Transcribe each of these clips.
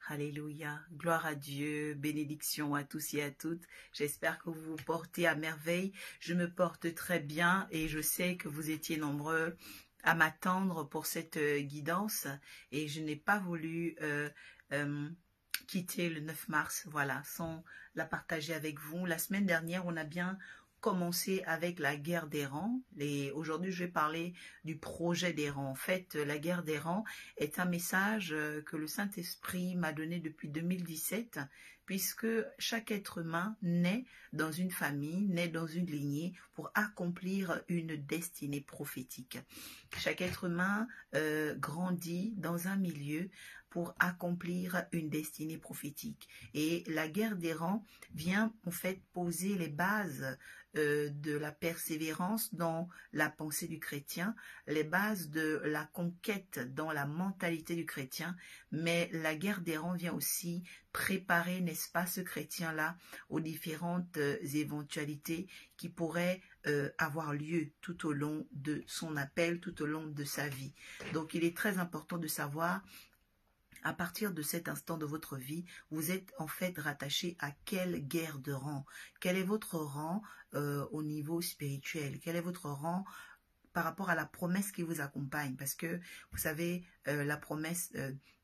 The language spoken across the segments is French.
Alléluia, gloire à Dieu, bénédiction à tous et à toutes. J'espère que vous vous portez à merveille. Je me porte très bien et je sais que vous étiez nombreux à m'attendre pour cette guidance et je n'ai pas voulu quitter le 9 mars, voilà, sans la partager avec vous. La semaine dernière, on a bien commencé avec la guerre des rangs. Aujourd'hui, je vais parler du projet des rangs. En fait, la guerre des rangs est un message que le Saint-Esprit m'a donné depuis 2017, puisque chaque être humain naît dans une famille, naît dans une lignée pour accomplir une destinée prophétique. Chaque être humain grandit dans un milieu pour accomplir une destinée prophétique. Et la guerre des rangs vient en fait poser les bases de la persévérance dans la pensée du chrétien, les bases de la conquête dans la mentalité du chrétien, mais la guerre des rangs vient aussi préparer, n'est-ce pas, ce chrétien-là aux différentes éventualités qui pourraient avoir lieu tout au long de son appel, tout au long de sa vie. Donc il est très important de savoir à partir de cet instant de votre vie, vous êtes en fait rattaché à quelle guerre de rang? Quel est votre rang au niveau spirituel? Quel est votre rang par rapport à la promesse qui vous accompagne? Parce que, vous savez, la promesse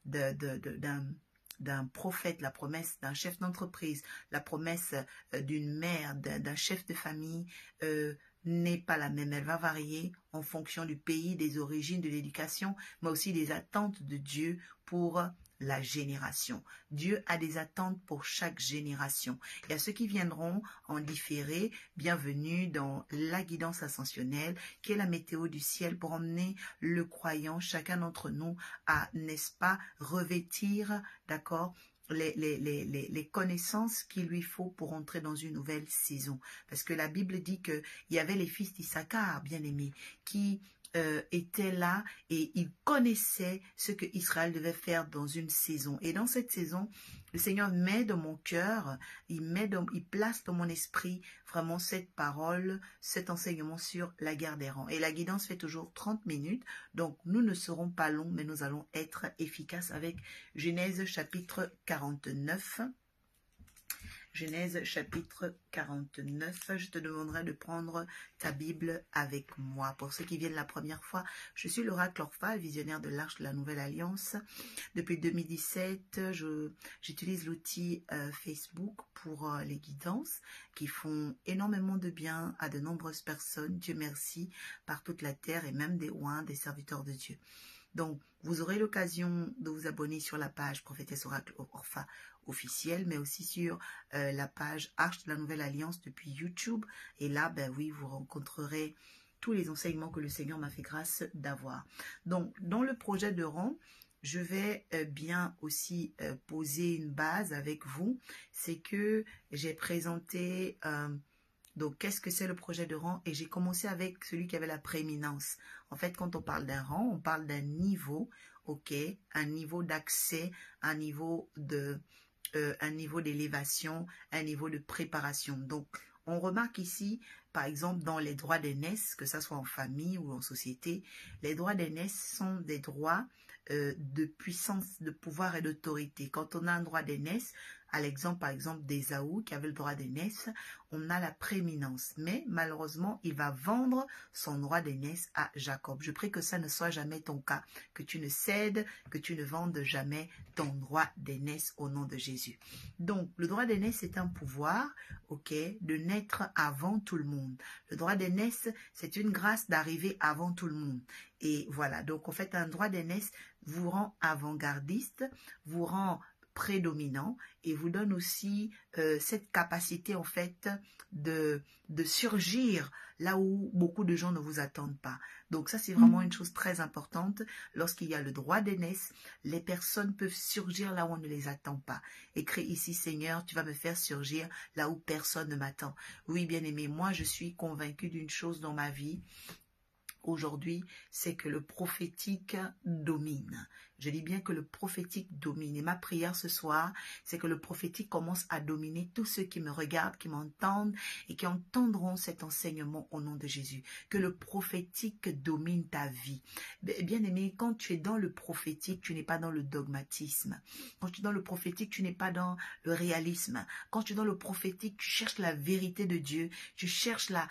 d'un prophète, la promesse d'un chef d'entreprise, la promesse d'une mère, d'un chef de famille, n'est pas la même. Elle va varier en fonction du pays, des origines, de l'éducation, mais aussi des attentes de Dieu pour la génération. Dieu a des attentes pour chaque génération. Et à ceux qui viendront en différé, bienvenue dans la guidance ascensionnelle, qui est la météo du ciel pour emmener le croyant, chacun d'entre nous, à, n'est-ce pas, revêtir, d'accord, les connaissances qu'il lui faut pour entrer dans une nouvelle saison. Parce que la Bible dit qu'il y avait les fils d'Issachar, bien-aimés, qui étaient là et ils connaissaient ce que Israël devait faire dans une saison. Et dans cette saison, le Seigneur met dans mon cœur, il place dans mon esprit vraiment cette parole, cet enseignement sur la guerre des rangs. Et la guidance fait toujours 30 minutes, donc nous ne serons pas longs, mais nous allons être efficaces avec Genèse chapitre 49. Genèse chapitre 49, je te demanderai de prendre ta Bible avec moi. Pour ceux qui viennent la première fois, je suis l'oracle Orpha, visionnaire de l'Arche de la Nouvelle Alliance. Depuis 2017, j'utilise l'outil Facebook pour les guidances qui font énormément de bien à de nombreuses personnes, Dieu merci, par toute la terre et même des oins, des serviteurs de Dieu. Donc, vous aurez l'occasion de vous abonner sur la page Prophétesse Oracle Orpha officielle, mais aussi sur la page Arche de la Nouvelle Alliance depuis YouTube. Et là, ben oui, vous rencontrerez tous les enseignements que le Seigneur m'a fait grâce d'avoir. Donc, dans le projet de rang, je vais bien aussi poser une base avec vous. C'est que j'ai présenté... Donc, qu'est-ce que c'est le projet de rang? Et j'ai commencé avec celui qui avait la prééminence. En fait, quand on parle d'un rang, on parle d'un niveau, ok, un niveau d'accès, un niveau d'élévation, un niveau de préparation. Donc, on remarque ici, par exemple, dans les droits d'aînesse, que ça soit en famille ou en société, les droits d'aînesse sont des droits de puissance, de pouvoir et d'autorité. Quand on a un droit d'aînesse, à l'exemple, par exemple, d'Ésaü, qui avait le droit d'aînesse, on a la prééminence. Mais malheureusement, il va vendre son droit d'aînesse à Jacob. Je prie que ça ne soit jamais ton cas, que tu ne cèdes, que tu ne vendes jamais ton droit d'aînesse au nom de Jésus. Donc, le droit d'aînesse, c'est un pouvoir, ok, de naître avant tout le monde. Le droit d'aînesse, c'est une grâce d'arriver avant tout le monde. Et voilà, donc en fait, un droit d'aînesse vous rend avant-gardiste, vous rend prédominant et vous donne aussi cette capacité en fait de surgir là où beaucoup de gens ne vous attendent pas. Donc ça c'est vraiment une chose très importante. Lorsqu'il y a le droit d'aînesse, les personnes peuvent surgir là où on ne les attend pas. Écris ici, Seigneur, tu vas me faire surgir là où personne ne m'attend. Oui, bien-aimé, moi je suis convaincue d'une chose dans ma vie. aujourd'hui, c'est que le prophétique domine. Je dis bien que le prophétique domine. Et ma prière ce soir, c'est que le prophétique commence à dominer tous ceux qui me regardent, qui m'entendent et qui entendront cet enseignement au nom de Jésus. Que le prophétique domine ta vie. Bien-aimé, quand tu es dans le prophétique, tu n'es pas dans le dogmatisme. Quand tu es dans le prophétique, tu n'es pas dans le réalisme. Quand tu es dans le prophétique, tu cherches la vérité de Dieu, tu cherches la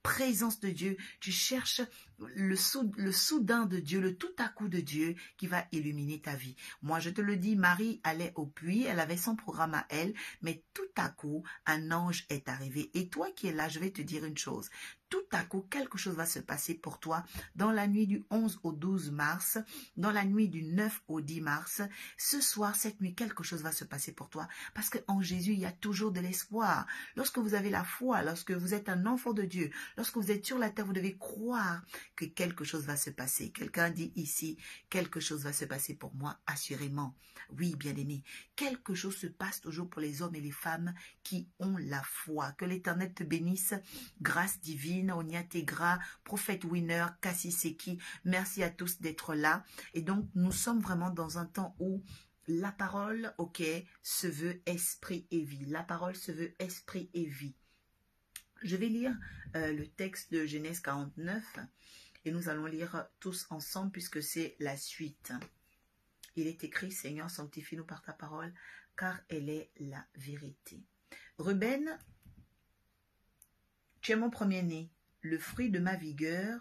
présence de Dieu, tu cherches le soudain de Dieu, le tout à coup de Dieu qui va illuminer ta vie. Moi, je te le dis, Marie allait au puits, elle avait son programme à elle, mais tout à coup, un ange est arrivé. Et toi qui es là, je vais te dire une chose. Tout à coup, quelque chose va se passer pour toi dans la nuit du 11 au 12 mars, dans la nuit du 9 au 10 mars. Ce soir, cette nuit, quelque chose va se passer pour toi. Parce qu'en Jésus, il y a toujours de l'espoir. Lorsque vous avez la foi, lorsque vous êtes un enfant de Dieu, lorsque vous êtes sur la terre, vous devez croire que quelque chose va se passer. Quelqu'un dit ici, quelque chose va se passer pour moi, assurément. Oui, bien-aimé, quelque chose se passe toujours pour les hommes et les femmes qui ont la foi. Que l'Éternel te bénisse. Grâce divine, Oniategra, prophète Winner, Cassie Seki. Merci à tous d'être là. Et donc, nous sommes vraiment dans un temps où la parole, ok, se veut esprit et vie. La parole se veut esprit et vie. Je vais lire le texte de Genèse 49 et nous allons lire tous ensemble puisque c'est la suite. Il est écrit, Seigneur, sanctifie-nous par ta parole, car elle est la vérité. Ruben, tu es mon premier-né, le fruit de ma vigueur,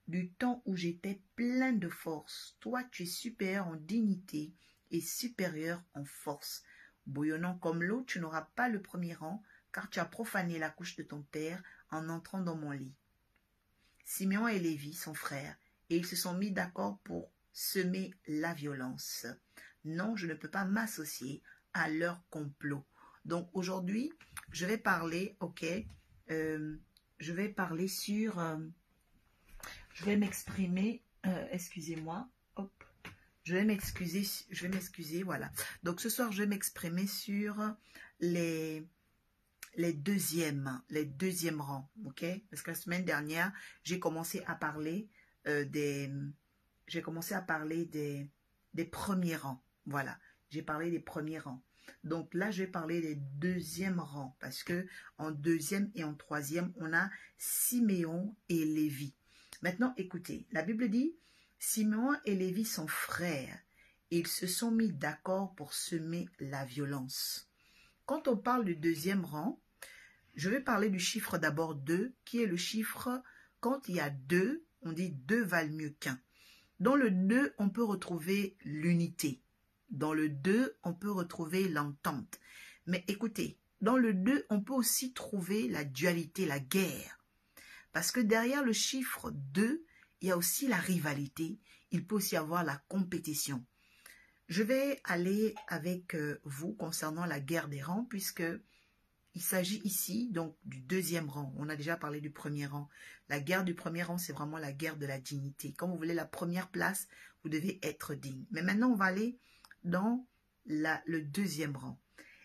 du temps où j'étais plein de force. Toi, tu es supérieur en dignité et supérieur en force. Bouillonnant comme l'eau, tu n'auras pas le premier rang, car tu as profané la couche de ton père en entrant dans mon lit. Simeon et Lévi sont frères, et ils se sont mis d'accord pour semer la violence. Non, je ne peux pas m'associer à leur complot. Donc aujourd'hui, je vais parler, ok, je vais parler sur, je vais m'exprimer, excusez-moi, hop, je vais m'excuser, voilà. Donc ce soir, je vais m'exprimer sur les deuxièmes rangs, ok? Parce que la semaine dernière, j'ai commencé à parler des premiers rangs, voilà. J'ai parlé des premiers rangs. Donc là, je vais parler des deuxièmes rangs parce que en deuxième et en troisième, on a Siméon et Lévi. Maintenant, écoutez, la Bible dit, Siméon et Lévi sont frères et ils se sont mis d'accord pour semer la violence. Quand on parle du deuxième rang, je vais parler du chiffre d'abord 2, qui est le chiffre, quand il y a 2, on dit 2 valent mieux qu'un. Dans le 2, on peut retrouver l'unité. Dans le 2, on peut retrouver l'entente. Mais écoutez, dans le 2, on peut aussi trouver la dualité, la guerre. Parce que derrière le chiffre 2, il y a aussi la rivalité. Il peut aussi avoir la compétition. Je vais aller avec vous concernant la guerre des rangs, puisque il s'agit ici donc du deuxième rang. On a déjà parlé du premier rang. La guerre du premier rang, c'est vraiment la guerre de la dignité. Quand vous voulez la première place, vous devez être digne. Mais maintenant, on va aller dans le deuxième rang.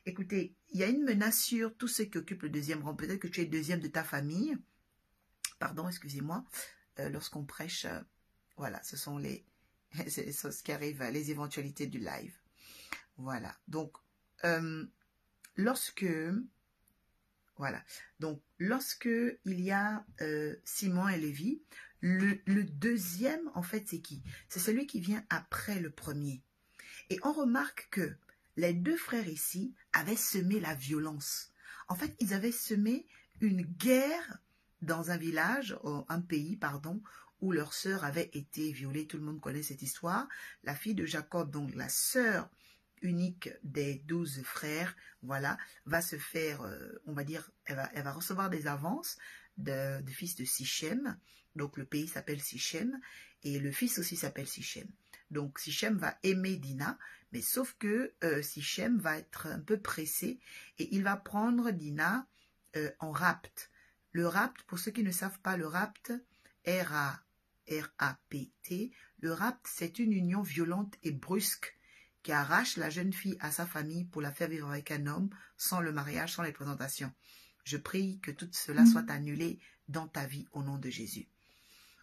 Écoutez, il y a une menace sur tous ceux qui occupent le deuxième rang. Peut-être que tu es deuxième de ta famille. Pardon, excusez-moi. Lorsqu'on prêche, voilà, ce sont ce qui arrive, les éventualités du live. Voilà. Donc, lorsque il y a Simon et Lévi, le deuxième, en fait, c'est qui? C'est celui qui vient après le premier. Et on remarque que les deux frères ici avaient semé la violence. En fait, ils avaient semé une guerre dans un village, un pays, pardon, où leur sœur avait été violée. Tout le monde connaît cette histoire. La fille de Jacob, donc la sœur unique des 12 frères, voilà, va se faire, on va dire, elle va recevoir des avances de fils de Sichem. Donc le pays s'appelle Sichem et le fils aussi s'appelle Sichem. Donc Sichem va aimer Dina, mais sauf que Sichem va être un peu pressé et il va prendre Dina en rapt. Le rapt, pour ceux qui ne savent pas, le rapt, R-A-P-T, le rapt, c'est une union violente et brusque qui arrache la jeune fille à sa famille pour la faire vivre avec un homme sans le mariage, sans les présentations. Je prie que tout cela soit annulé dans ta vie au nom de Jésus.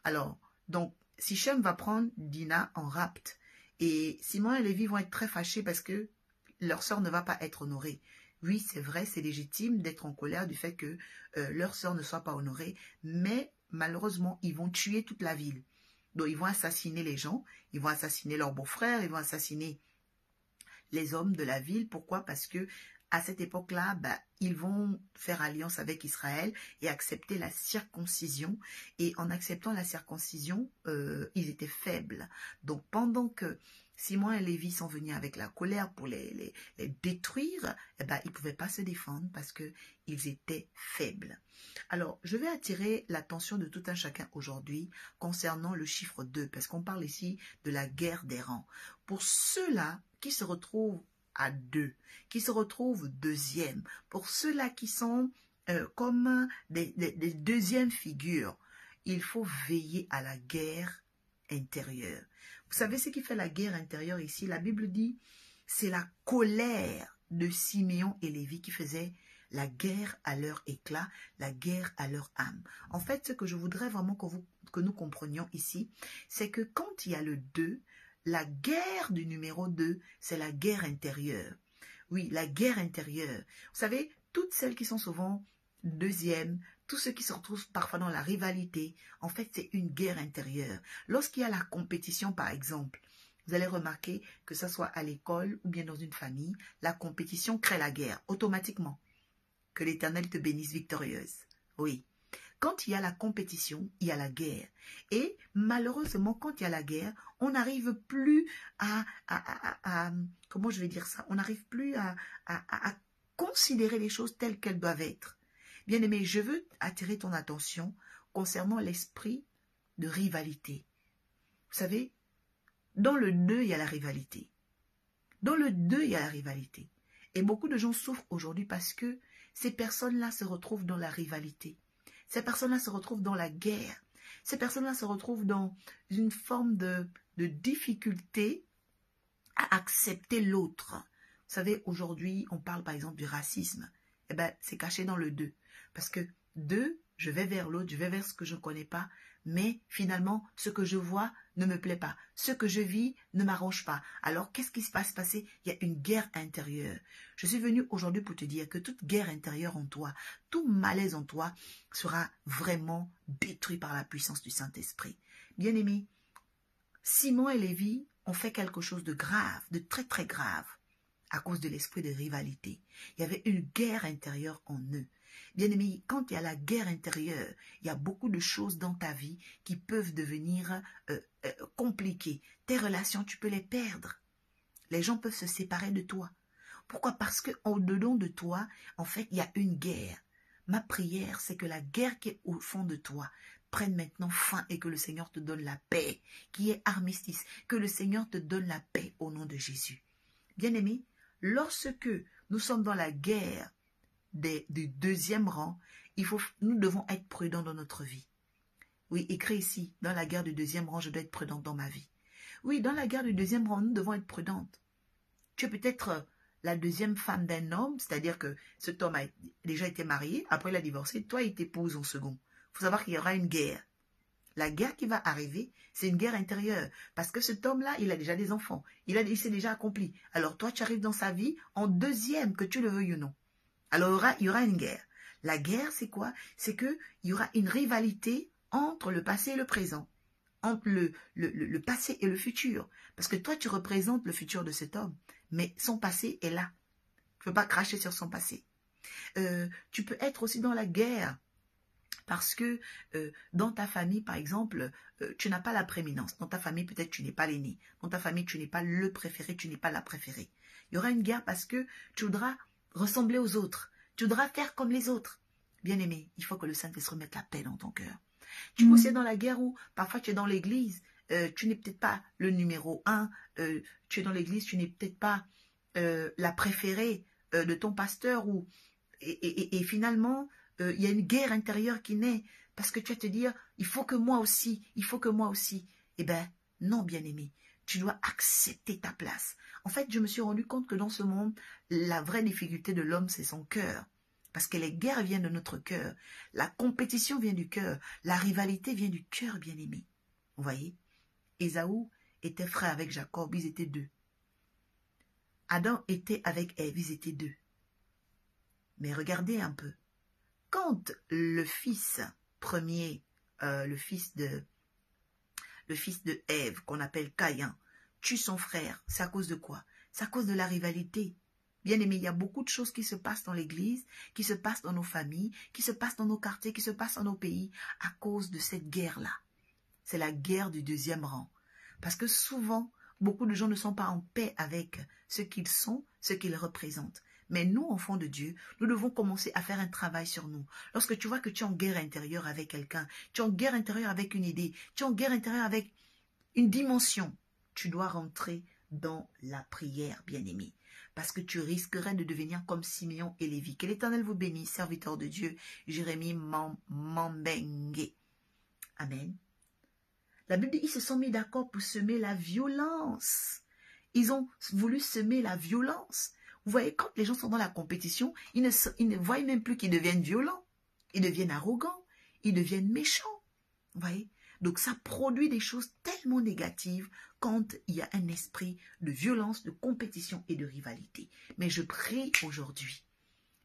Alors, donc, Sichem va prendre Dina en rapt. Et Simon et Lévi vont être très fâchés parce que leur sœur ne va pas être honorée. Oui, c'est vrai, c'est légitime d'être en colère du fait que leur sœur ne soit pas honorée, mais malheureusement, ils vont tuer toute la ville. Donc, ils vont assassiner les gens, ils vont assassiner leurs beaux-frères, ils vont assassiner les hommes de la ville. Pourquoi? Parce que à cette époque-là, ils vont faire alliance avec Israël et accepter la circoncision. Et en acceptant la circoncision, ils étaient faibles. Donc, pendant que Simon et Lévi sont venus avec la colère pour les détruire, ils ne pouvaient pas se défendre parce qu'ils étaient faibles. Alors, je vais attirer l'attention de tout un chacun aujourd'hui concernant le chiffre 2, parce qu'on parle ici de la guerre des rangs. Pour ceux-là qui se retrouvent à 2, qui se retrouvent deuxième, pour ceux-là qui sont comme des deuxièmes figures, il faut veiller à la guerre intérieure. Vous savez ce qui fait la guerre intérieure ici? La Bible dit, c'est la colère de Siméon et Lévi qui faisait la guerre à leur éclat, la guerre à leur âme. En fait, ce que je voudrais vraiment que nous comprenions ici, c'est que quand il y a le 2, la guerre du numéro 2, c'est la guerre intérieure. Oui, la guerre intérieure. Vous savez, toutes celles qui sont souvent deuxièmes, tous ceux qui se retrouvent parfois dans la rivalité, en fait, c'est une guerre intérieure. Lorsqu'il y a la compétition, par exemple, vous allez remarquer que ce soit à l'école ou bien dans une famille, la compétition crée la guerre automatiquement. Que l'Éternel te bénisse victorieuse. Oui. Quand il y a la compétition, il y a la guerre. Et malheureusement, quand il y a la guerre, on n'arrive plus comment je vais dire ça? On n'arrive plus à considérer les choses telles qu'elles doivent être. Bien-aimé, je veux attirer ton attention concernant l'esprit de rivalité. Vous savez, dans le 2, il y a la rivalité. Dans le 2, il y a la rivalité. Et beaucoup de gens souffrent aujourd'hui parce que ces personnes-là se retrouvent dans la rivalité. Ces personnes-là se retrouvent dans la guerre. Ces personnes-là se retrouvent dans une forme de difficulté à accepter l'autre. Vous savez, aujourd'hui, on parle par exemple du racisme. Eh bien, c'est caché dans le 2. Parce que 2, je vais vers l'autre, je vais vers ce que je ne connais pas. Mais finalement, ce que je vois ne me plaît pas. Ce que je vis ne m'arrange pas. Alors, qu'est-ce qui va se passer? Il y a une guerre intérieure. Je suis venue aujourd'hui pour te dire que toute guerre intérieure en toi, tout malaise en toi sera vraiment détruit par la puissance du Saint-Esprit. Bien-aimés, Simon et Lévi ont fait quelque chose de grave, de très très grave, à cause de l'esprit de rivalité. Il y avait une guerre intérieure en eux. Bien-aimé, quand il y a la guerre intérieure, il y a beaucoup de choses dans ta vie qui peuvent devenir compliquées. Tes relations, tu peux les perdre. Les gens peuvent se séparer de toi. Pourquoi? Parce qu'au-dedans de toi, en fait, il y a une guerre. Ma prière, c'est que la guerre qui est au fond de toi prenne maintenant fin et que le Seigneur te donne la paix, qui est armistice. Que le Seigneur te donne la paix au nom de Jésus. Bien-aimé, lorsque nous sommes dans la guerre du deuxième rang, nous devons être prudents dans notre vie. Oui, écrit ici, dans la guerre du deuxième rang, je dois être prudente dans ma vie. Oui, dans la guerre du deuxième rang, nous devons être prudentes. Tu es peut-être la deuxième femme d'un homme, c'est-à-dire que cet homme a déjà été marié, après il a divorcé, toi il t'épouse en second. Il faut savoir qu'il y aura une guerre. La guerre qui va arriver, c'est une guerre intérieure. Parce que cet homme-là, il a déjà des enfants. Il s'est déjà accompli. Alors toi, tu arrives dans sa vie en deuxième, que tu le veuilles ou non. Alors il y aura une guerre. La guerre, c'est quoi? C'est qu'il y aura une rivalité entre le passé et le présent. Entre le passé et le futur. Parce que toi, tu représentes le futur de cet homme. Mais son passé est là. Tu ne peux pas cracher sur son passé. Tu peux être aussi dans la guerre. Parce que dans ta famille, par exemple, tu n'as pas la prééminence. Dans ta famille, peut-être tu n'es pas l'aîné. Dans ta famille, tu n'es pas le préféré, tu n'es pas la préférée. Il y aura une guerre parce que tu voudras ressembler aux autres. Tu voudras faire comme les autres. Bien-aimé, il faut que le Saint-Esprit mette la paix dans ton cœur. Tu peux aussi être dans la guerre où parfois tu es dans l'église, tu n'es peut-être pas le numéro 1, tu es dans l'église, tu n'es peut-être pas la préférée de ton pasteur et finalement, il y a une guerre intérieure qui naît parce que tu vas te dire, il faut que moi aussi. Eh bien, non, bien-aimé, tu dois accepter ta place. En fait, je me suis rendu compte que dans ce monde, la vraie difficulté de l'homme, c'est son cœur. Parce que les guerres viennent de notre cœur. La compétition vient du cœur. La rivalité vient du cœur, bien-aimé. Vous voyez? Ésaü était frère avec Jacob, ils étaient deux. Adam était avec Ève, ils étaient deux. Mais regardez un peu. Quand le fils premier, le fils de Ève, qu'on appelle Caïn, tue son frère, c'est à cause de quoi? C'est à cause de la rivalité. Bien aimé, il y a beaucoup de choses qui se passent dans l'église, qui se passent dans nos familles, qui se passent dans nos quartiers, qui se passent dans nos pays, à cause de cette guerre-là. C'est la guerre du deuxième rang. Parce que souvent, beaucoup de gens ne sont pas en paix avec ce qu'ils sont, ce qu'ils représentent. Mais nous, enfants de Dieu, nous devons commencer à faire un travail sur nous. Lorsque tu vois que tu es en guerre intérieure avec quelqu'un, tu es en guerre intérieure avec une idée, tu es en guerre intérieure avec une dimension, tu dois rentrer dans la prière, bien-aimé. Parce que tu risquerais de devenir comme Simeon et Lévi. Que l'Éternel vous bénisse, serviteur de Dieu, Jérémie Mambengue. Amen. La Bible dit, ils se sont mis d'accord pour semer la violence. Ils ont voulu semer la violence. Vous voyez, quand les gens sont dans la compétition, ils ne voient même plus qu'ils deviennent violents. Ils deviennent arrogants. Ils deviennent méchants. Vous voyez? Donc ça produit des choses tellement négatives quand il y a un esprit de violence, de compétition et de rivalité. Mais je prie aujourd'hui.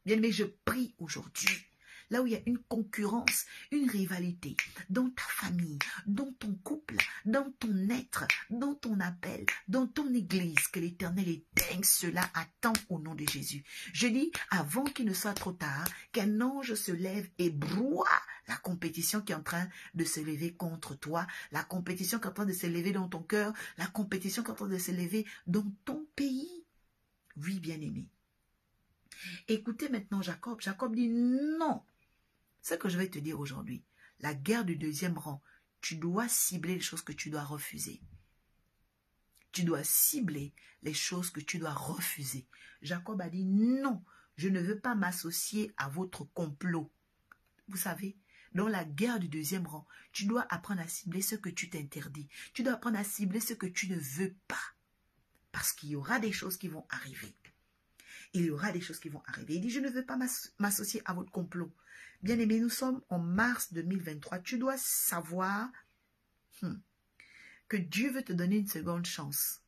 Bien aimé, je prie aujourd'hui. Là où il y a une concurrence, une rivalité, dans ta famille, dans ton couple, dans ton être, dans ton appel, dans ton église, que l'Éternel éteigne cela à temps au nom de Jésus. Je dis, avant qu'il ne soit trop tard, qu'un ange se lève et broie la compétition qui est en train de se lever contre toi, la compétition qui est en train de se lever dans ton cœur, la compétition qui est en train de se lever dans ton pays. Oui, bien-aimé. Écoutez maintenant Jacob. Jacob dit non. Ce que je vais te dire aujourd'hui, la guerre du deuxième rang, tu dois cibler les choses que tu dois refuser. Tu dois cibler les choses que tu dois refuser. Jacob a dit non, je ne veux pas m'associer à votre complot. Vous savez, dans la guerre du deuxième rang, tu dois apprendre à cibler ce que tu t'interdis. Tu dois apprendre à cibler ce que tu ne veux pas. Parce qu'il y aura des choses qui vont arriver. Il y aura des choses qui vont arriver. Il dit, je ne veux pas m'associer à votre complot. Bien-aimé, nous sommes en mars 2023. Tu dois savoir que Dieu veut te donner une seconde chance.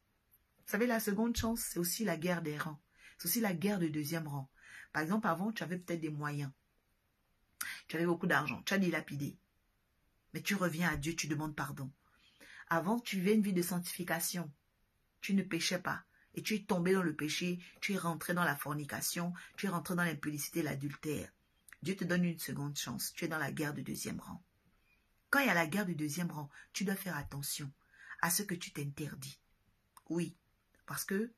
Vous savez, la seconde chance, c'est aussi la guerre des rangs. C'est aussi la guerre du deuxième rang. Par exemple, avant, tu avais peut-être des moyens. Tu avais beaucoup d'argent. Tu as dilapidé. Mais tu reviens à Dieu, tu demandes pardon. Avant, tu vivais une vie de sanctification. Tu ne péchais pas. Et tu es tombé dans le péché. Tu es rentré dans la fornication. Tu es rentré dans l'impudicité, l'adultère. Dieu te donne une seconde chance. Tu es dans la guerre du deuxième rang. Quand il y a la guerre du deuxième rang, tu dois faire attention à ce que tu t'interdis. Oui, parce que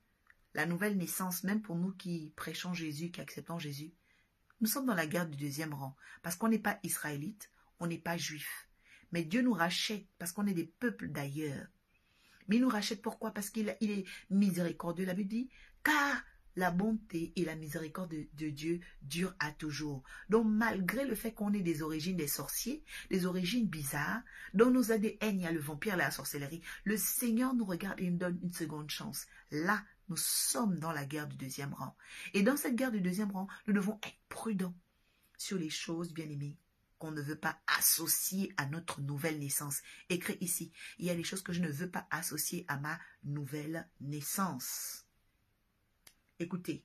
la nouvelle naissance, même pour nous qui prêchons Jésus, qui acceptons Jésus, nous sommes dans la guerre du deuxième rang. Parce qu'on n'est pas israélite, on n'est pas juif. Mais Dieu nous rachète parce qu'on est des peuples d'ailleurs. Mais il nous rachète pourquoi? Parce qu'il est miséricordieux. La Bible dit, car la bonté et la miséricorde de Dieu durent à toujours. Donc, malgré le fait qu'on ait des origines des sorciers, des origines bizarres, dans nos ADN, il y a le vampire et la sorcellerie, le Seigneur nous regarde et nous donne une seconde chance. Là, nous sommes dans la guerre du deuxième rang. Et dans cette guerre du deuxième rang, nous devons être prudents sur les choses, bien aimées, qu'on ne veut pas associer à notre nouvelle naissance. Écrit ici, il y a des choses que je ne veux pas associer à ma nouvelle naissance. Écoutez,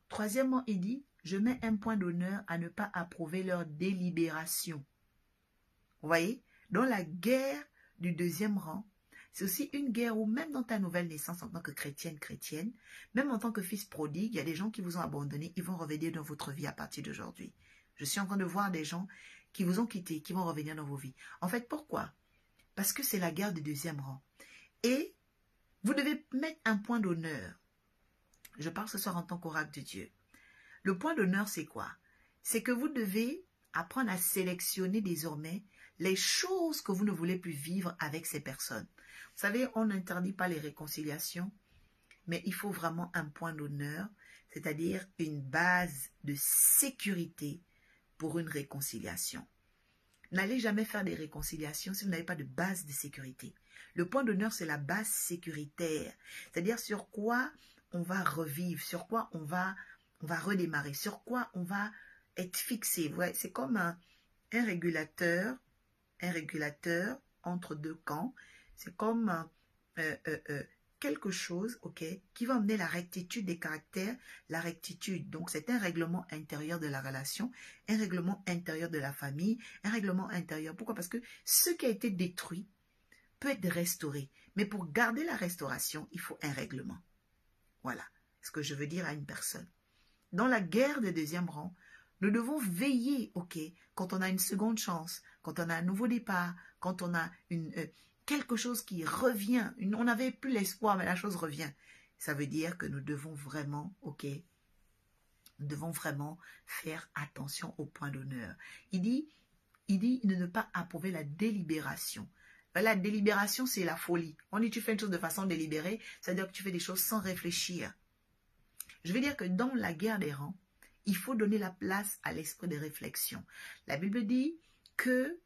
troisièmement, il dit, je mets un point d'honneur à ne pas approuver leur délibération. Vous voyez, dans la guerre du deuxième rang, c'est aussi une guerre où même dans ta nouvelle naissance en tant que chrétienne, même en tant que fils prodigue, il y a des gens qui vous ont abandonné, ils vont revenir dans votre vie à partir d'aujourd'hui. Je suis en train de voir des gens qui vous ont quitté, qui vont revenir dans vos vies. En fait, pourquoi? Parce que c'est la guerre du deuxième rang. Et vous devez mettre un point d'honneur. Je parle ce soir en tant qu'oracle de Dieu. Le point d'honneur, c'est quoi? C'est que vous devez apprendre à sélectionner désormais les choses que vous ne voulez plus vivre avec ces personnes. Vous savez, on n'interdit pas les réconciliations, mais il faut vraiment un point d'honneur, c'est-à-dire une base de sécurité pour une réconciliation. N'allez jamais faire des réconciliations si vous n'avez pas de base de sécurité. Le point d'honneur, c'est la base sécuritaire, c'est-à-dire sur quoi on va revivre, sur quoi on va On va redémarrer. Sur quoi on va être fixé. Ouais, c'est comme un régulateur entre deux camps. C'est comme quelque chose, ok, qui va amener la rectitude des caractères, la rectitude. Donc, c'est un règlement intérieur de la relation, un règlement intérieur de la famille, un règlement intérieur. Pourquoi? Parce que ce qui a été détruit peut être restauré. Mais pour garder la restauration, il faut un règlement. Voilà ce que je veux dire à une personne. Dans la guerre de deuxième rang, nous devons veiller, ok, quand on a une seconde chance, quand on a un nouveau départ, quand on a quelque chose qui revient. On n'avait plus l'espoir, mais la chose revient. Ça veut dire que nous devons vraiment, ok, nous devons vraiment faire attention au point d'honneur. Il dit de ne pas approuver la délibération. La délibération, c'est la folie. On dit tu fais une chose de façon délibérée, c'est-à-dire que tu fais des choses sans réfléchir. Je veux dire que dans la guerre des rangs, il faut donner la place à l'esprit de réflexion. La Bible dit que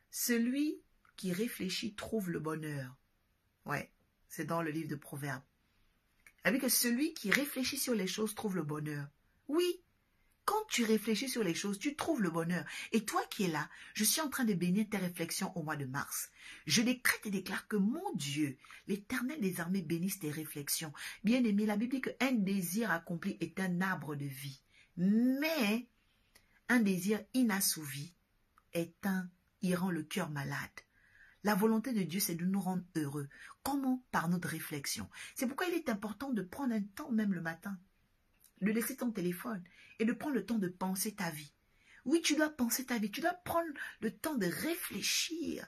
celui qui réfléchit trouve le bonheur. Ouais, c'est dans le livre de Proverbes. La Bible dit que celui qui réfléchit sur les choses trouve le bonheur. Oui, quand tu réfléchis sur les choses, tu trouves le bonheur. Et toi qui es là, je suis en train de bénir tes réflexions au mois de mars. Je décrète et déclare que mon Dieu, l'Éternel des armées, bénisse tes réflexions. Bien aimé, la Bible dit qu'un désir accompli est un arbre de vie. Mais un désir inassouvi il rend le cœur malade. La volonté de Dieu, c'est de nous rendre heureux. Comment? Par notre réflexion. C'est pourquoi il est important de prendre un temps, même le matin, de laisser ton téléphone et de prendre le temps de penser ta vie. Oui, tu dois penser ta vie. Tu dois prendre le temps de réfléchir.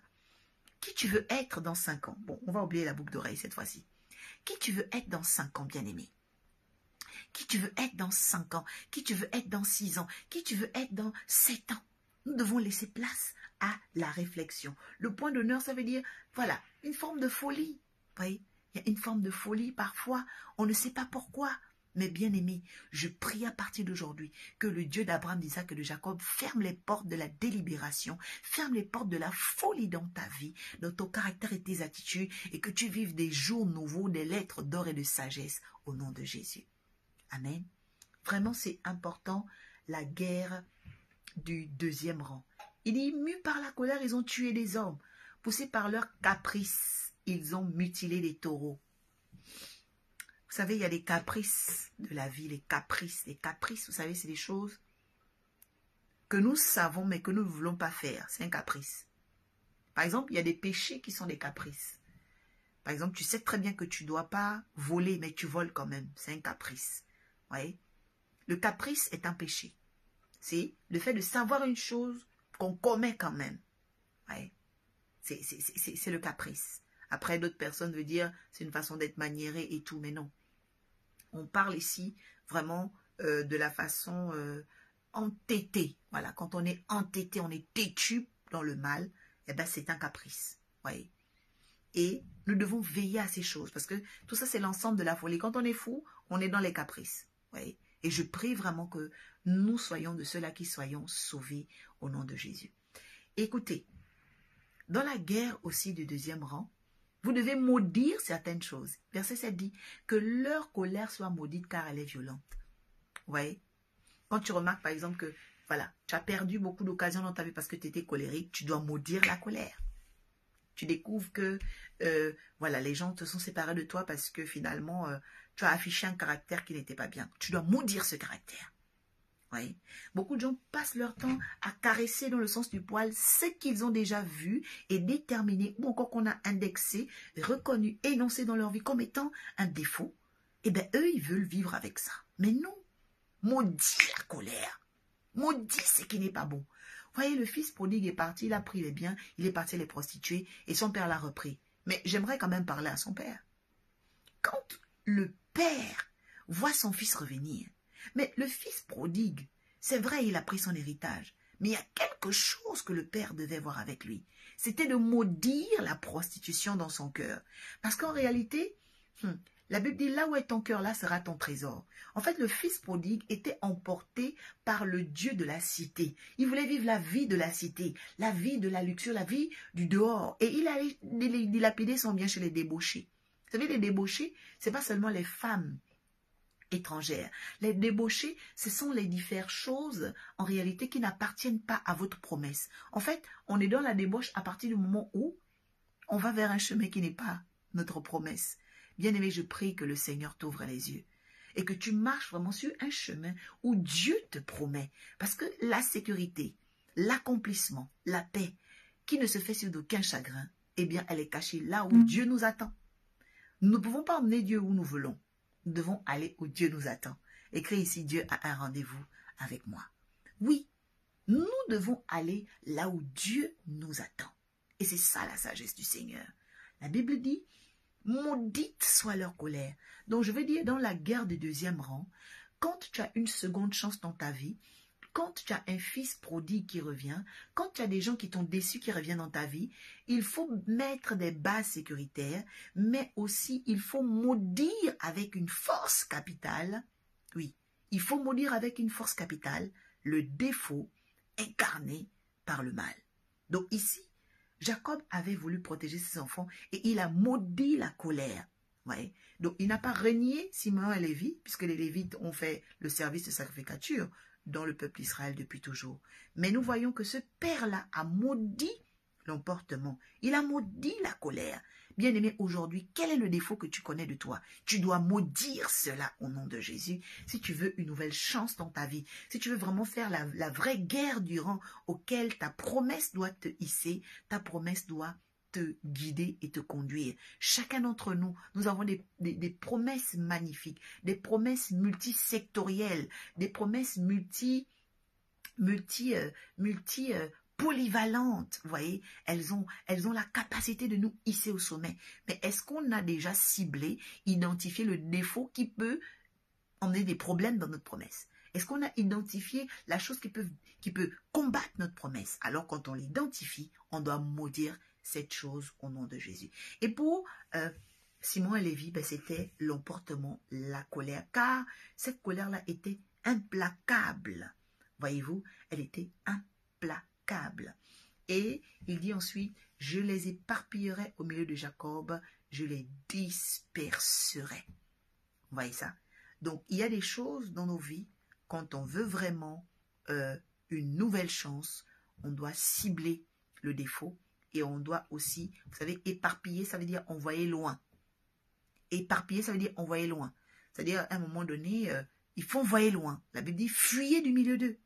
Qui tu veux être dans 5 ans? Bon, on va oublier la boucle d'oreille cette fois-ci. Qui tu veux être dans 5 ans, bien-aimé? Qui tu veux être dans 5 ans? Qui tu veux être dans 6 ans? Qui tu veux être dans 7 ans? Nous devons laisser place à la réflexion. Le point d'honneur, ça veut dire, voilà, une forme de folie. Vous voyez, il y a une forme de folie parfois. On ne sait pas pourquoi. Mais bien aimé, je prie à partir d'aujourd'hui que le Dieu d'Abraham, d'Isaac et de Jacob ferme les portes de la délibération, ferme les portes de la folie dans ta vie, dans ton caractère et tes attitudes, et que tu vives des jours nouveaux, des lettres d'or et de sagesse au nom de Jésus. Amen. Vraiment, c'est important, la guerre du deuxième rang. Il dit, mus par la colère, ils ont tué des hommes. Poussés par leur caprice, ils ont mutilé des taureaux. Vous savez, il y a des caprices de la vie, les caprices. Les caprices, vous savez, c'est des choses que nous savons, mais que nous ne voulons pas faire. C'est un caprice. Par exemple, il y a des péchés qui sont des caprices. Par exemple, tu sais très bien que tu ne dois pas voler, mais tu voles quand même. C'est un caprice. Vous voyez? Le caprice est un péché. C'est le fait de savoir une chose qu'on commet quand même. Vous voyez? C'est le caprice. Après, d'autres personnes veulent dire c'est une façon d'être maniéré et tout, mais non. On parle ici vraiment de la façon entêtée. Voilà, quand on est entêté, on est têtu dans le mal, eh ben c'est un caprice. Voyez. Et nous devons veiller à ces choses parce que tout ça, c'est l'ensemble de la folie. Quand on est fou, on est dans les caprices. Voyez. Et je prie vraiment que nous soyons de ceux-là qui soyons sauvés au nom de Jésus. Écoutez, dans la guerre aussi du deuxième rang, vous devez maudire certaines choses. Verset 7 dit que leur colère soit maudite car elle est violente. Vous voyez? Quand tu remarques par exemple que voilà, tu as perdu beaucoup d'occasions dans ta vie parce que tu étais colérique, tu dois maudire la colère. Tu découvres que voilà, les gens te sont séparés de toi parce que finalement, tu as affiché un caractère qui n'était pas bien. Tu dois maudire ce caractère. Oui. Beaucoup de gens passent leur temps à caresser dans le sens du poil ce qu'ils ont déjà vu et déterminé ou encore qu'on a indexé, reconnu, énoncé dans leur vie comme étant un défaut. Eh bien, eux, ils veulent vivre avec ça. Mais non. Maudit la colère. Maudit ce qui n'est pas bon. Vous voyez, le fils prodigue est parti, il a pris les biens, il est parti les prostituer et son père l'a repris. Mais j'aimerais quand même parler à son père. Quand le père voit son fils revenir, mais le fils prodigue, c'est vrai, il a pris son héritage, mais il y a quelque chose que le père devait voir avec lui. C'était de maudire la prostitution dans son cœur. Parce qu'en réalité, la Bible dit, là où est ton cœur, là sera ton trésor. En fait, le fils prodigue était emporté par le Dieu de la cité. Il voulait vivre la vie de la cité, la vie de la luxure, la vie du dehors. Et il allait dilapider son bien chez les débauchés. Vous savez, les débauchés, ce n'est pas seulement les femmes étrangère. Les débauchés, ce sont les diverses choses, en réalité, qui n'appartiennent pas à votre promesse. En fait, on est dans la débauche à partir du moment où on va vers un chemin qui n'est pas notre promesse. Bien-aimé, je prie que le Seigneur t'ouvre les yeux et que tu marches vraiment sur un chemin où Dieu te promet. Parce que la sécurité, l'accomplissement, la paix, qui ne se fait sur d'aucun chagrin, eh bien, elle est cachée là où Dieu nous attend. Nous ne pouvons pas emmener Dieu où nous voulons. Nous devons aller où Dieu nous attend. Écris ici, Dieu a un rendez-vous avec moi. Oui, nous devons aller là où Dieu nous attend. Et c'est ça la sagesse du Seigneur. La Bible dit, maudite soit leur colère. Donc je veux dire, dans la guerre de deuxième rang, quand tu as une seconde chance dans ta vie, quand tu as un fils prodigue qui revient, quand tu as des gens qui t'ont déçu qui reviennent dans ta vie, il faut mettre des bases sécuritaires, mais aussi il faut maudire avec une force capitale. Oui, il faut maudire avec une force capitale le défaut incarné par le mal. Donc ici, Jacob avait voulu protéger ses enfants et il a maudit la colère. Ouais. Donc il n'a pas renié Simeon et Lévi, puisque les Lévites ont fait le service de sacrificature dans le peuple d'Israël depuis toujours. Mais nous voyons que ce père-là a maudit l'emportement. Il a maudit la colère. Bien-aimé, aujourd'hui, quel est le défaut que tu connais de toi? Tu dois maudire cela au nom de Jésus si tu veux une nouvelle chance dans ta vie. Si tu veux vraiment faire la vraie guerre du rang auquel ta promesse doit te hisser, ta promesse doit te guider et te conduire. Chacun d'entre nous, nous avons des promesses magnifiques, des promesses multisectorielles, des promesses polyvalentes, vous voyez, elles ont la capacité de nous hisser au sommet. Mais est-ce qu'on a déjà ciblé, identifié le défaut qui peut emmener des problèmes dans notre promesse? Est-ce qu'on a identifié la chose qui peut combattre notre promesse? Alors quand on l'identifie, on doit maudire cette chose au nom de Jésus. Et pour Simon et Lévi, c'était l'emportement, la colère, car cette colère-là était implacable. Voyez-vous, elle était implacable. Et il dit ensuite, je les éparpillerai au milieu de Jacob, je les disperserai. Vous voyez ça? Donc, il y a des choses dans nos vies, quand on veut vraiment une nouvelle chance, on doit cibler le défaut et on doit aussi, vous savez, éparpiller, ça veut dire envoyer loin. Éparpiller, ça veut dire envoyer loin. C'est-à-dire, à un moment donné, il faut envoyer loin. La Bible dit, fuyez du milieu d'eux.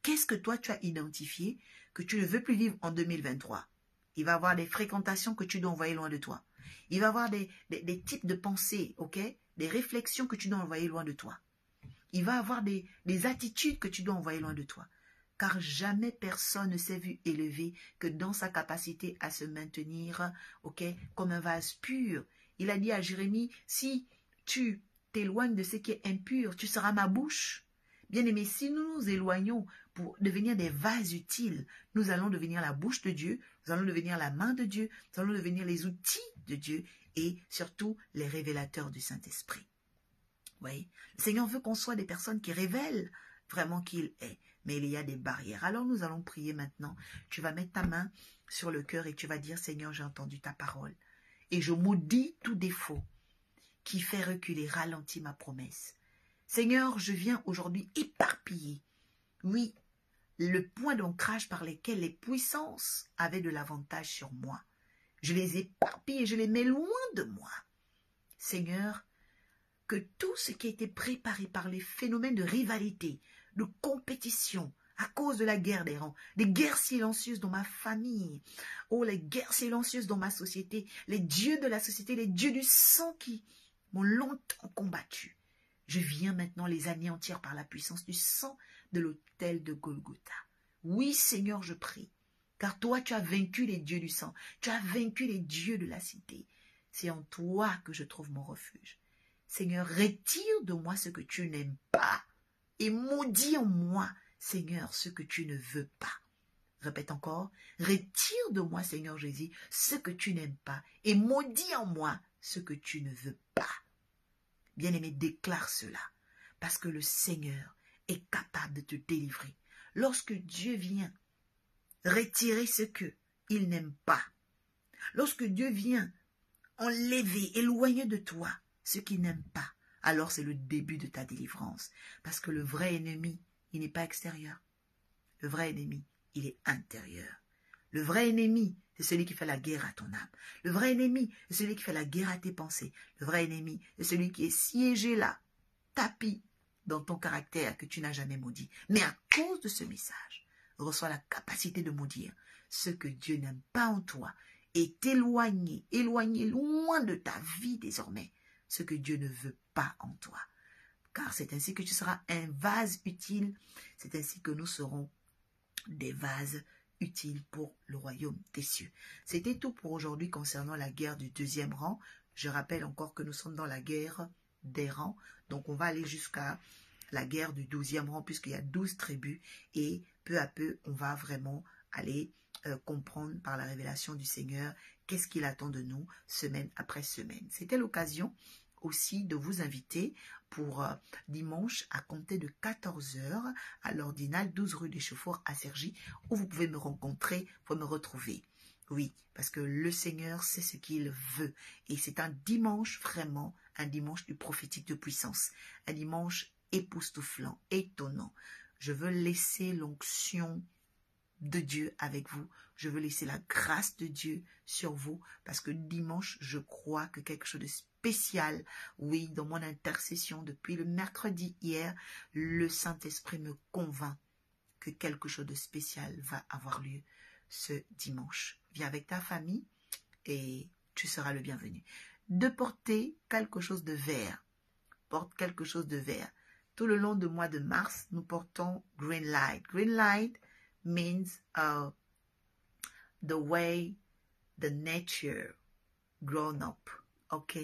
Qu'est-ce que toi, tu as identifié que tu ne veux plus vivre en 2023? Il va y avoir des fréquentations que tu dois envoyer loin de toi. Il va y avoir des types de pensées, ok? Des réflexions que tu dois envoyer loin de toi. Il va y avoir des attitudes que tu dois envoyer loin de toi. Car jamais personne ne s'est vu élevé que dans sa capacité à se maintenir, ok, comme un vase pur. Il a dit à Jérémie, si tu t'éloignes de ce qui est impur, tu seras ma bouche. Bien-aimé, si nous nous éloignons pour devenir des vases utiles, nous allons devenir la bouche de Dieu, nous allons devenir la main de Dieu, nous allons devenir les outils de Dieu et surtout les révélateurs du Saint-Esprit. Vous voyez, le Seigneur veut qu'on soit des personnes qui révèlent vraiment qui il est. Mais il y a des barrières. Alors nous allons prier maintenant. Tu vas mettre ta main sur le cœur et tu vas dire, Seigneur, j'ai entendu ta parole. Et je maudis tout défaut qui fait reculer, ralentir ma promesse. Seigneur, je viens aujourd'hui éparpiller, oui, le point d'ancrage par lesquels les puissances avaient de l'avantage sur moi. Je les éparpille et je les mets loin de moi. Seigneur, que tout ce qui a été préparé par les phénomènes de rivalité, de compétition, à cause de la guerre des rangs, des guerres silencieuses dans ma famille, oh, les guerres silencieuses dans ma société, les dieux de la société, les dieux du sang qui m'ont longtemps combattu. Je viens maintenant les anéantir par la puissance du sang de l'autel de Golgotha. Oui, Seigneur, je prie, car toi, tu as vaincu les dieux du sang, tu as vaincu les dieux de la cité. C'est en toi que je trouve mon refuge. Seigneur, retire de moi ce que tu n'aimes pas et maudis en moi, Seigneur, ce que tu ne veux pas. Répète encore, retire de moi, Seigneur Jésus, ce que tu n'aimes pas et maudis en moi ce que tu ne veux pas. Bien-aimé, déclare cela, parce que le Seigneur est capable de te délivrer. Lorsque Dieu vient retirer ce qu'il n'aime pas, lorsque Dieu vient enlever, éloigner de toi ce qu'il n'aime pas, alors c'est le début de ta délivrance. Parce que le vrai ennemi, il n'est pas extérieur. Le vrai ennemi, il est intérieur. Le vrai ennemi, c'est celui qui fait la guerre à ton âme. Le vrai ennemi, c'est celui qui fait la guerre à tes pensées. Le vrai ennemi, c'est celui qui est siégé là, tapis dans ton caractère que tu n'as jamais maudit. Mais à cause de ce message, reçois la capacité de maudire ce que Dieu n'aime pas en toi et t'éloigner, éloigner loin de ta vie désormais ce que Dieu ne veut pas en toi. Car c'est ainsi que tu seras un vase utile, c'est ainsi que nous serons des vases utiles pour le royaume des cieux. C'était tout pour aujourd'hui concernant la guerre du deuxième rang. Je rappelle encore que nous sommes dans la guerre des rangs, donc on va aller jusqu'à la guerre du 12e rang puisqu'il y a 12 tribus et peu à peu on va vraiment aller comprendre par la révélation du Seigneur qu'est-ce qu'il attend de nous semaine après semaine. C'était l'occasion aussi de vous inviter pour dimanche à compter de 14 h à l'Ordinal 12 rue des Chauffours à Cergy où vous pouvez me rencontrer, vous me retrouver. Oui, parce que le Seigneur sait ce qu'il veut et c'est un dimanche vraiment, un dimanche du prophétique de puissance, un dimanche époustouflant, étonnant. Je veux laisser l'onction de Dieu avec vous. Je veux laisser la grâce de Dieu sur vous parce que dimanche, je crois que quelque chose de spécial, oui, dans mon intercession depuis le mercredi hier, le Saint-Esprit me convainc que quelque chose de spécial va avoir lieu ce dimanche. Viens avec ta famille et tu seras le bienvenu. De porter quelque chose de vert. Porte quelque chose de vert. Tout le long du mois de mars, nous portons green light. Green light means the way the nature grown up. Ok,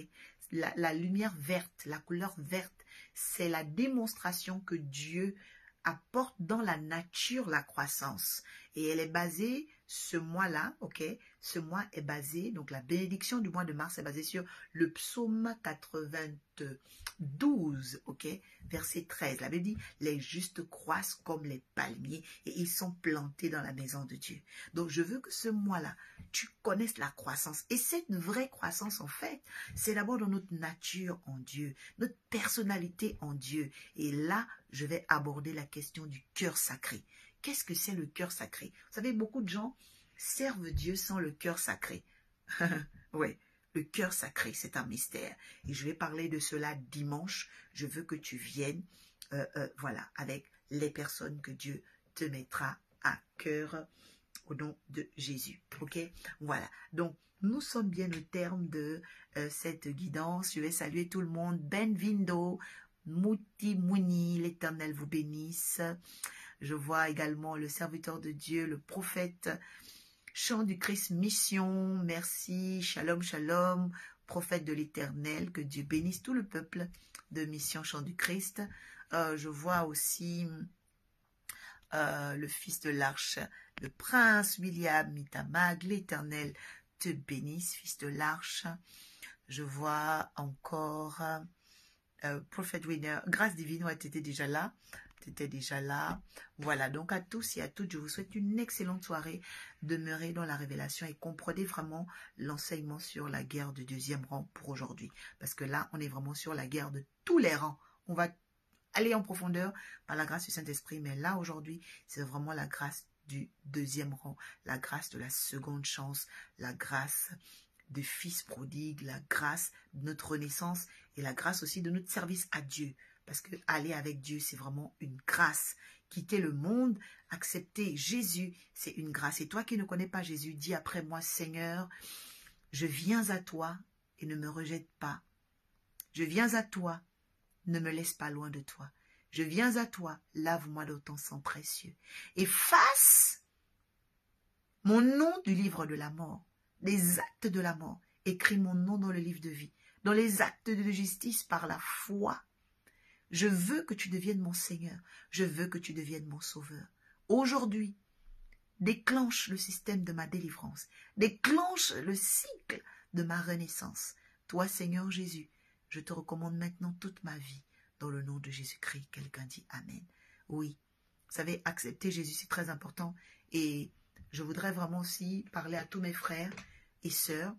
la lumière verte, la couleur verte, c'est la démonstration que Dieu apporte dans la nature la croissance. Et elle est basée, ce mois-là, ok, ce mois est basé, donc la bénédiction du mois de mars est basée sur le psaume 92, ok, verset 13. La Bible dit, les justes croissent comme les palmiers et ils sont plantés dans la maison de Dieu. Donc je veux que ce mois-là, tu connaisses la croissance. Et cette vraie croissance, en fait, c'est d'abord dans notre nature en Dieu, notre personnalité en Dieu. Et là, je vais aborder la question du cœur sacré. Qu'est-ce que c'est le cœur sacré? Vous savez, beaucoup de gens servent Dieu sans le cœur sacré. Oui, le cœur sacré, c'est un mystère. Et je vais parler de cela dimanche. Je veux que tu viennes, voilà, avec les personnes que Dieu te mettra à cœur au nom de Jésus. Ok? Voilà. Donc, nous sommes bien au terme de cette guidance. Je vais saluer tout le monde. Benvindo, Mouti Mouni, l'Éternel vous bénisse. Je vois également le serviteur de Dieu, le prophète, Chant du Christ Mission. Merci, shalom, shalom, prophète de l'Éternel. Que Dieu bénisse tout le peuple de Mission Chant du Christ. Je vois aussi le fils de l'Arche, le prince William Mitamag, l'Éternel te bénisse, fils de l'Arche. Je vois encore Prophet Winner, Grâce Divine, ouais, tu étais déjà là. Voilà, donc à tous et à toutes, je vous souhaite une excellente soirée. Demeurez dans la révélation et comprenez vraiment l'enseignement sur la guerre du deuxième rang pour aujourd'hui. Parce que là, on est vraiment sur la guerre de tous les rangs. On va aller en profondeur par la grâce du Saint-Esprit. Mais là, aujourd'hui, c'est vraiment la grâce du deuxième rang, la grâce de la seconde chance, la grâce de fils prodigue, la grâce de notre renaissance et la grâce aussi de notre service à Dieu. Parce que aller avec Dieu, c'est vraiment une grâce. Quitter le monde, accepter Jésus, c'est une grâce. Et toi qui ne connais pas Jésus, dis après moi, Seigneur, je viens à toi et ne me rejette pas. Je viens à toi, ne me laisse pas loin de toi. Je viens à toi, lave-moi de ton sang précieux. Efface mon nom du livre de la mort, des actes de la mort. Écris mon nom dans le livre de vie, dans les actes de justice par la foi. Je veux que tu deviennes mon Seigneur. Je veux que tu deviennes mon Sauveur. Aujourd'hui, déclenche le système de ma délivrance. Déclenche le cycle de ma renaissance. Toi, Seigneur Jésus, je te recommande maintenant toute ma vie. Dans le nom de Jésus-Christ, quelqu'un dit Amen. Oui, vous savez, accepter Jésus, c'est très important. Et je voudrais vraiment aussi parler à tous mes frères et sœurs,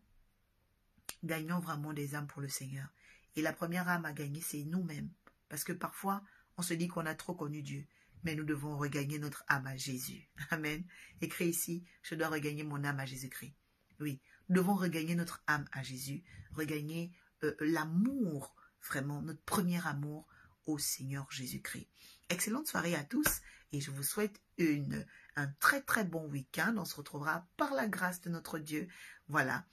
gagnant vraiment des âmes pour le Seigneur. Et la première âme à gagner, c'est nous-mêmes. Parce que parfois, on se dit qu'on a trop connu Dieu. Mais nous devons regagner notre âme à Jésus. Amen. Écrit ici, je dois regagner mon âme à Jésus-Christ. Oui, nous devons regagner notre âme à Jésus. Regagner l'amour, vraiment, notre premier amour au Seigneur Jésus-Christ. Excellente soirée à tous et je vous souhaite un très très bon week-end. On se retrouvera par la grâce de notre Dieu. Voilà.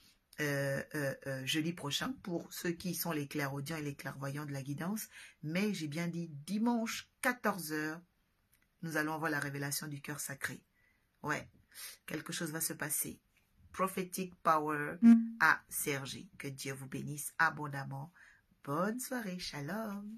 Jeudi prochain pour ceux qui sont les clairaudients et les clairvoyants de la guidance. Mais j'ai bien dit dimanche 14h, nous allons avoir la révélation du cœur sacré. Ouais, quelque chose va se passer. Prophetic Power à Sergi. Que Dieu vous bénisse abondamment. Bonne soirée, shalom.